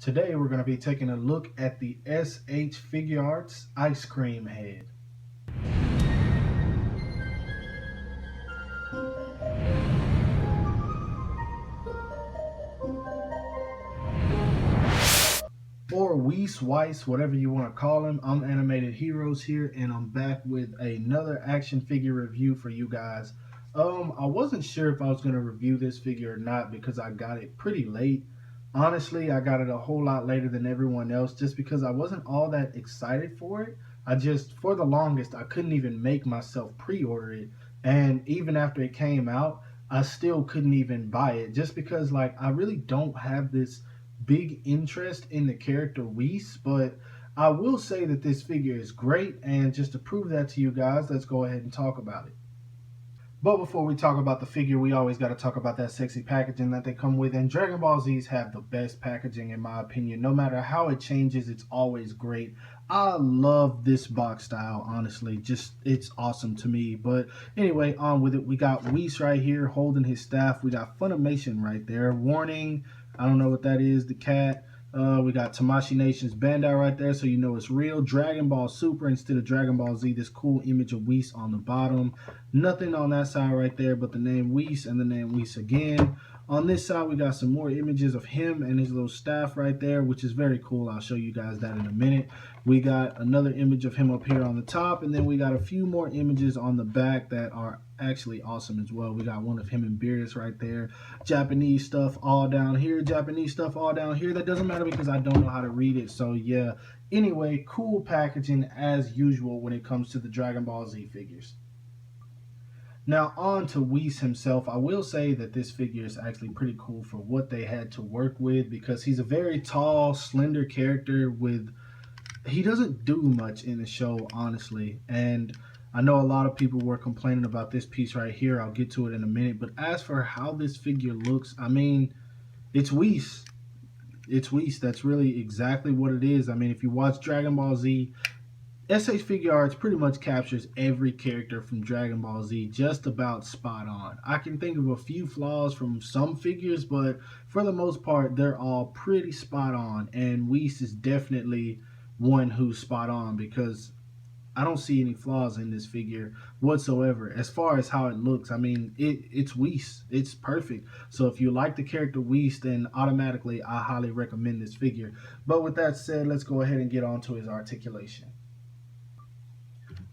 Today we're going to be taking a look at the SH Figuarts Ice Cream Head. Or Whis, whatever you want to call him. I'm Animated Heroes here, and I'm back with another action figure review for you guys. I wasn't sure if I was going to review this figure or not because I got it pretty late. Honestly, I got it a whole lot later than everyone else just because I wasn't all that excited for it. For the longest, I couldn't even make myself pre-order it. And even after it came out, I still couldn't even buy it just because, I really don't have this big interest in the character Whis, but I will say that this figure is great, and just to prove that to you guys, let's go ahead and talk about it. But before we talk about the figure, we always got to talk about that sexy packaging that they come with, and Dragon Ball Z's have the best packaging in my opinion. No matter how it changes, it's always great. I love this box style, honestly. It's awesome to me. But anyway, on with it. We got Whis right here holding his staff. We got Funimation right there. Warning, I don't know what that is, the cat. We got Tamashii Nations Bandai right there, so you know it's real. Dragon Ball Super instead of Dragon Ball Z. This cool image of Whis on the bottom. Nothing on that side right there but the name Whis and the name Whis again. On this side, we got some more images of him and his little staff right there, which is very cool. I'll show you guys that in a minute. We got another image of him up here on the top, and then we got a few more images on the back that are actually awesome as well. We got one of him and Beerus right there. Japanese stuff all down here. Japanese stuff all down here. That doesn't matter because I don't know how to read it. So yeah. Anyway, cool packaging as usual when it comes to the Dragon Ball Z figures. Now on to Whis himself. I will say that this figure is actually pretty cool for what they had to work with because he's a very tall, slender character he doesn't do much in the show, honestly. And I know a lot of people were complaining about this piece right here. I'll get to it in a minute. But as for how this figure looks, I mean, it's Whis. It's Whis. That's really exactly what it is. I mean, if you watch Dragon Ball Z, SH Figuarts pretty much captures every character from Dragon Ball Z just about spot on. I can think of a few flaws from some figures, but for the most part, they're all pretty spot on. And Whis is definitely one who's spot on because I don't see any flaws in this figure whatsoever. As far as how it looks, I mean, it's Whis. It's perfect. So if you like the character Whis, then automatically I highly recommend this figure. But with that said, let's go ahead and get on to his articulation.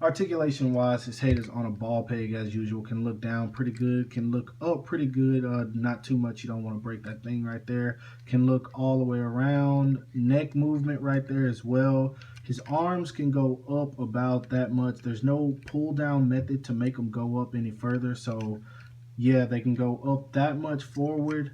Articulation wise, his head is on a ball peg as usual. Can look down pretty good, can look up pretty good, not too much. You don't want to break that thing right there. Can look all the way around. Neck movement right there as well. His arms can go up about that much. There's no pull down method to make them go up any further, so yeah, they can go up that much forward,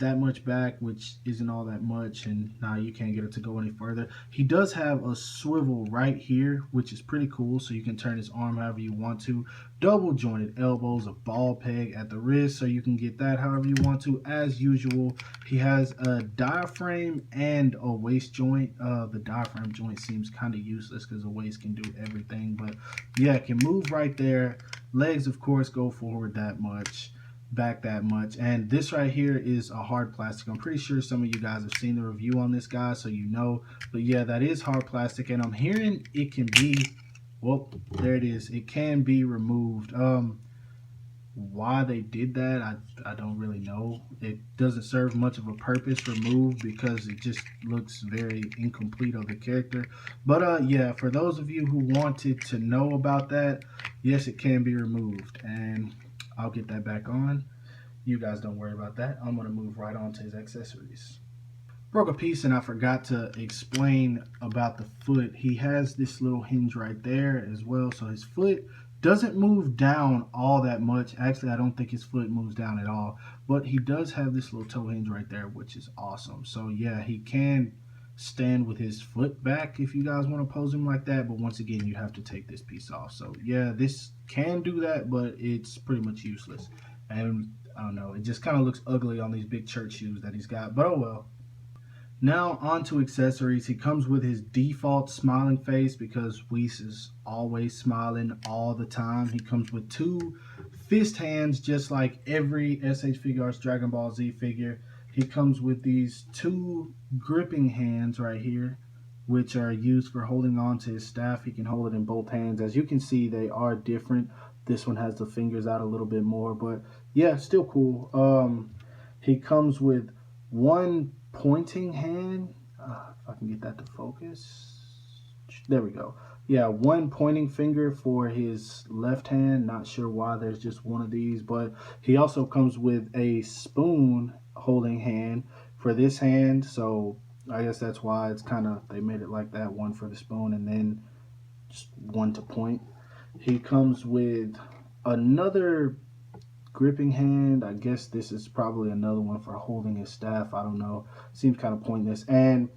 that much back, which isn't all that much, and now you can't get it to go any further. He does have a swivel right here, which is pretty cool, so you can turn his arm however you want to. Double jointed elbows, a ball peg at the wrist, so you can get that however you want to. As usual, he has a diaphragm and a waist joint. The diaphragm joint seems kind of useless because the waist can do everything, but yeah, it can move right there. Legs, of course, go forward that much, back that much. And this right here is a hard plastic. I'm pretty sure some of you guys have seen the review on this guy, so you know. But yeah, that is hard plastic, and I'm hearing it can be, well, there it is, it can be removed. Why they did that, I don't really know. It doesn't serve much of a purpose removed because it just looks very incomplete of the character. But yeah, for those of you who wanted to know about that, yes, it can be removed, and I'll get that back on. You guys don't worry about that. I'm going to move right on to his accessories. Broke a piece and I forgot to explain about the foot. He has this little hinge right there as well, so his foot doesn't move down all that much. Actually, I don't think his foot moves down at all, but he does have this little toe hinge right there, which is awesome. So yeah, he can stand with his foot back if you guys want to pose him like that, but once again, you have to take this piece off. So yeah, this can do that, but it's pretty much useless. And I don't know, it just kind of looks ugly on these big church shoes that he's got, but oh well. Now on to accessories. He comes with his default smiling face because Whis is always smiling all the time. He comes with two fist hands just like every SH Figuarts Dragon Ball Z figure. He comes with these two gripping hands right here, which are used for holding on to his staff. He can hold it in both hands. As you can see, they are different. This one has the fingers out a little bit more, but yeah, still cool. He comes with one pointing hand. If I can get that to focus. There we go. Yeah, one pointing finger for his left hand. Not sure why there's just one of these, but he also comes with a spoon holding hand for this hand. So I guess that's why it's kind of, they made it like that, one for the spoon and then just one to point. He comes with another gripping hand. I guess this is probably another one for holding his staff. I don't know. Seems kind of pointless. And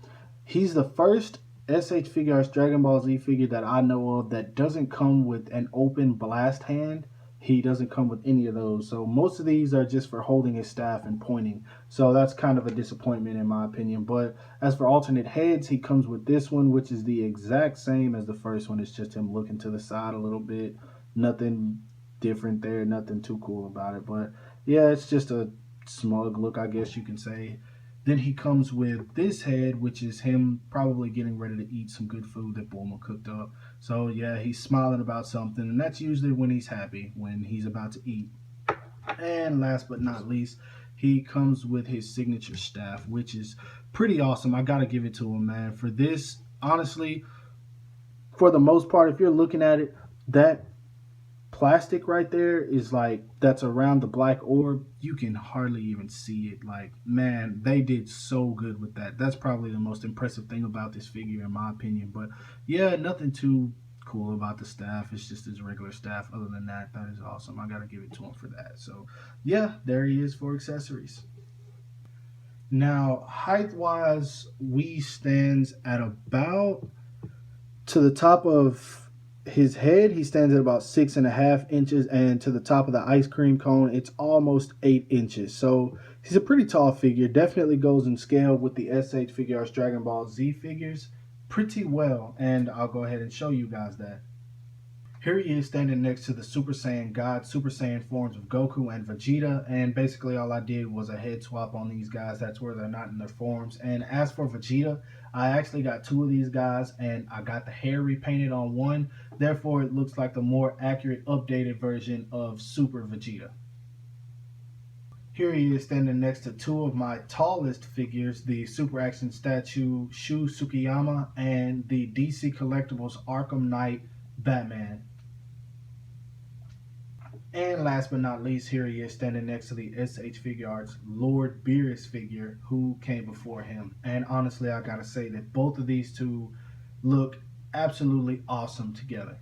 he's the first SH Figuarts Dragon Ball Z figure that I know of that doesn't come with an open blast hand. He doesn't come with any of those. So most of these are just for holding his staff and pointing. So that's kind of a disappointment in my opinion. But as for alternate heads, he comes with this one, which is the exact same as the first one. It's just him looking to the side a little bit. Nothing different there, nothing too cool about it. But yeah, it's just a smug look, I guess you can say. Then he comes with this head, which is him probably getting ready to eat some good food that Bulma cooked up. So yeah, he's smiling about something, and that's usually when he's happy, when he's about to eat. And last but not least, he comes with his signature staff, which is pretty awesome. I gotta give it to him, man. For this, honestly, for the most part, if you're looking at it, that plastic right there is like, that's around the black orb, you can hardly even see it. Like, man, they did so good with that. That's probably the most impressive thing about this figure in my opinion. But yeah, nothing too cool about the staff. It's just his regular staff. Other than that, that is awesome. I gotta give it to him for that. So yeah, there he is for accessories. Now, height wise, Whis stands at about, to the top of his head, he stands at about 6.5 inches, and to the top of the ice cream cone, it's almost 8 inches. So he's a pretty tall figure. Definitely goes in scale with the SH Figuarts Dragon Ball Z figures pretty well, and I'll go ahead and show you guys that. Here he is standing next to the Super Saiyan God, Super Saiyan forms of Goku and Vegeta, and basically all I did was a head swap on these guys. That's where they're not in their forms. And as for Vegeta, I actually got two of these guys, and I got the hair repainted on one. Therefore, it looks like the more accurate, updated version of Super Vegeta. Here he is standing next to two of my tallest figures, the Super Action statue Shu Tsukiyama and the DC Collectibles Arkham Knight Batman. And last but not least, here he is standing next to the SH Figuarts Lord Beerus figure, who came before him. And honestly, I gotta say that both of these two look absolutely awesome together.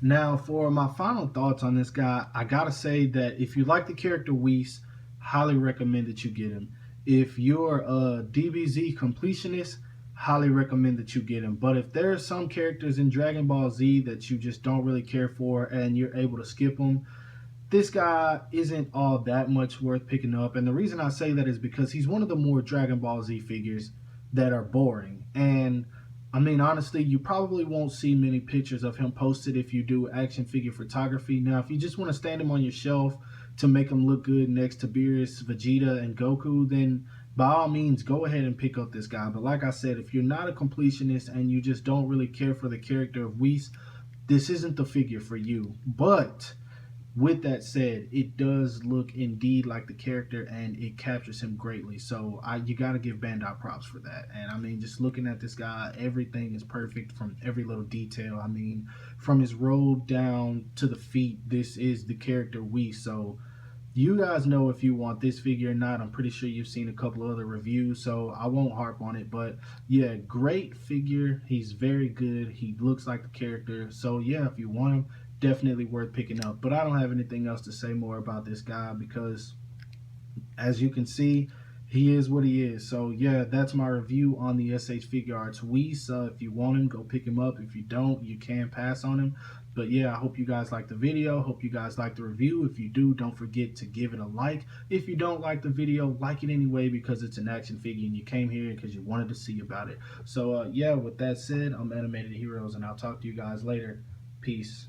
Now, for my final thoughts on this guy, I gotta say that if you like the character Whis, highly recommend that you get him. If you're a DBZ completionist, highly recommend that you get him. But if there are some characters in Dragon Ball Z that you just don't really care for and you're able to skip them, this guy isn't all that much worth picking up. And the reason I say that is because he's one of the more Dragon Ball Z figures that are boring. And I mean, honestly, you probably won't see many pictures of him posted if you do action figure photography. Now, if you just want to stand him on your shelf to make him look good next to Beerus, Vegeta, and Goku, then by all means, go ahead and pick up this guy. But like I said, if you're not a completionist and you just don't really care for the character of Whis, this isn't the figure for you. But with that said, it does look indeed like the character and it captures him greatly. So you got to give Bandai props for that. And I mean, just looking at this guy, everything is perfect from every little detail. I mean, from his robe down to the feet, this is the character Whis. So you guys know if you want this figure or not. I'm pretty sure you've seen a couple of other reviews, so I won't harp on it. But yeah, great figure. He's very good. He looks like the character. So yeah, if you want him, definitely worth picking up. But I don't have anything else to say more about this guy because, as you can see, he is what he is. So yeah, that's my review on the SH Figuarts Whis. If you want him, go pick him up. If you don't, you can pass on him. But yeah, I hope you guys like the video. Hope you guys like the review. If you do, don't forget to give it a like. If you don't like the video, like it anyway because it's an action figure and you came here because you wanted to see about it. So yeah, with that said, I'm Animated Heroes and I'll talk to you guys later. Peace.